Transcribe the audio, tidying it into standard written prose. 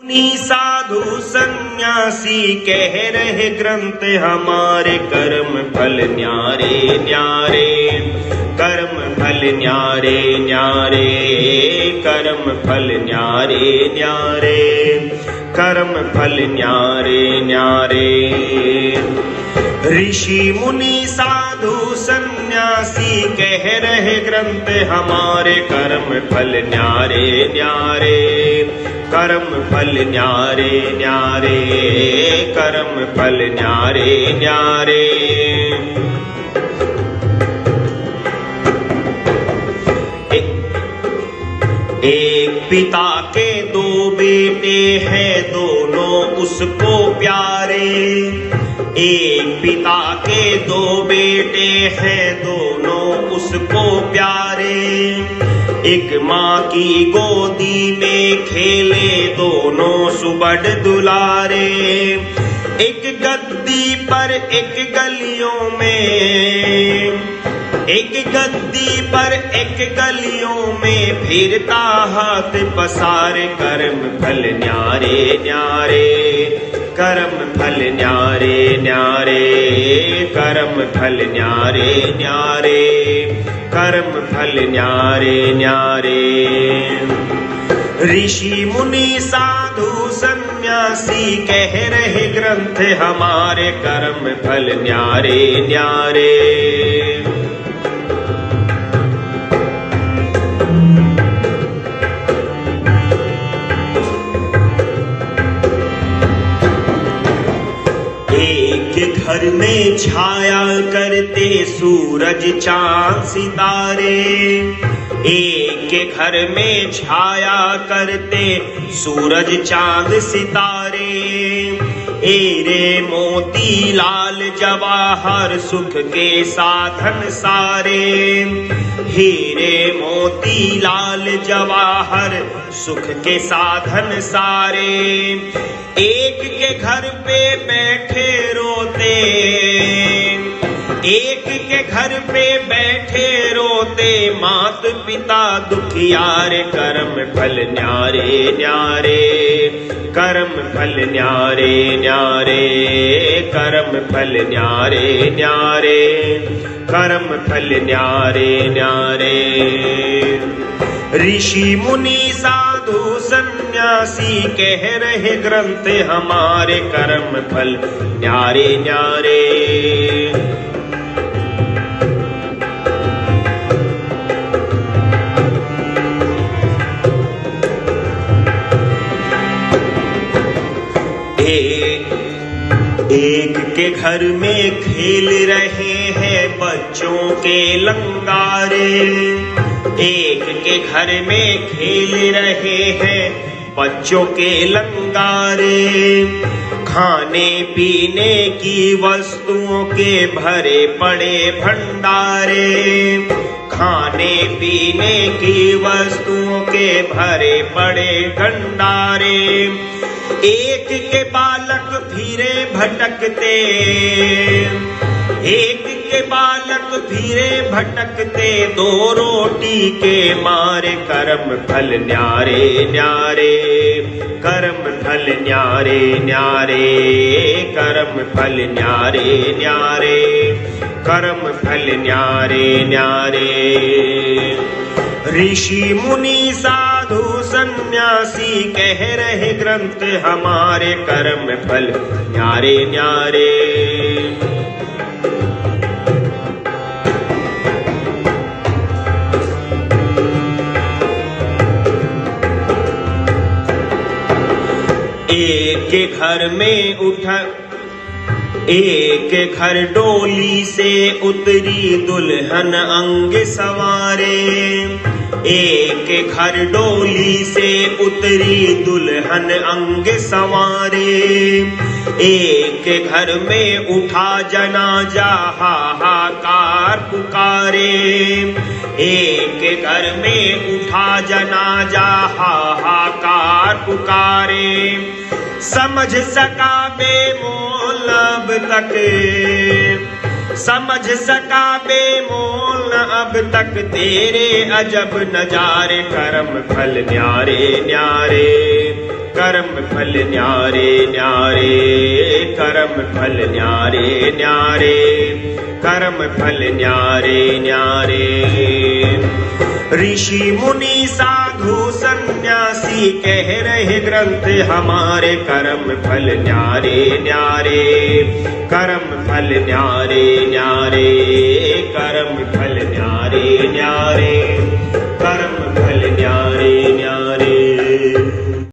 साधु सन्यासी कह रहे ग्रंथ हमारे, कर्म फल न्यारे न्यारे, कर्म फल न्यारे न्यारे, कर्म फल न्यारे न्यारे, कर्म फल न्यारे न्यारे। ऋषि मुनि साधु सन्यासी कह रहे ग्रंथ हमारे, कर्म फल न्यारे न्यारे, कर्म फल न्यारे न्यारे, कर्म फल न्यारे न्यारे। एक पिता के दो बेटे हैं, दोनों उसको प्यारे। एक पिता के दो बेटे हैं, दोनों उसको प्यारे। एक माँ की गोदी में खेले, दोनों सुबड़ दुलारे। एक गद्दी पर एक गलियों में, एक गद्दी पर एक गलियों में फिरता हाथ पसारे। कर्म फल न्यारे न्यारे, कर्म फल न्यारे न्यारे, कर्म फल न्यारे न्यारे, कर्म फल न्यारे न्यारे। ऋषि मुनि साधु सन्यासी कह रहे ग्रंथ हमारे, कर्म फल न्यारे न्यारे। एक घर में छाया करते सूरज चांद सितारे। एक के घर में छाया करते सूरज चांद सितारे। हीरे मोती लाल जवाहर सुख के साधन सारे। हीरे मोती लाल जवाहर सुख के साधन सारे। एक के घर पे बैठे रोते, एक के घर पे बैठे रोते मात पिता दुखियारे। कर्म फल न्यारे न्यारे, कर्म फल न्यारे न्यारे, कर्म फल न्यारे न्यारे, कर्म फल न्यारे न्यारे। ऋषि मुनि साधु सन्यासी कह रहे ग्रंथ हमारे, कर्म फल न्यारे न्यारे। एक के घर में खेल रहे हैं बच्चों के लंगारे। एक के घर में खेल रहे हैं बच्चों के लंगारे। खाने पीने की वस्तुओं के भरे पड़े भंडारे। खाने पीने की वस्तुओं के भरे पड़े भंडारे। एक के बालक फिरे भटकते, एक के बालक फिरे भटकते दो रोटी के मारे। कर्म फल न्यारे न्यारे, कर्म फल न्यारे न्यारे, कर्म फल न्यारे न्यारे, कर्म फल न्यारे न्यारे। ऋषि मुनि साधु सन्यासी कह रहे ग्रंथ हमारे, कर्म फल न्यारे न्यारे। एक के घर में उठा, एक घर डोली से उतरी दुल्हन अंग सवारे। एक घर डोली से उतरी दुल्हन अंग सवारे। एक घर में उठा जनाजा हाहाकार पुकारे। एक घर में उठा जनाजा हाहाकार पुकारे। समझ सका बेमोल अब तक, समझ सका बेमोल अब तक तेरे अजब नजारे। कर्म फल न्यारे न्यारे, कर्म फल न्यारे न्यारे, कर्म फल न्यारे न्यारे, कर्म फल न्यारे न्यारे। ऋषि मुनि साधु सन्यासी कह रहे ग्रंथ हमारे, कर्म फल न्यारे न्यारे, कर्म फल न्यारे न्यारे।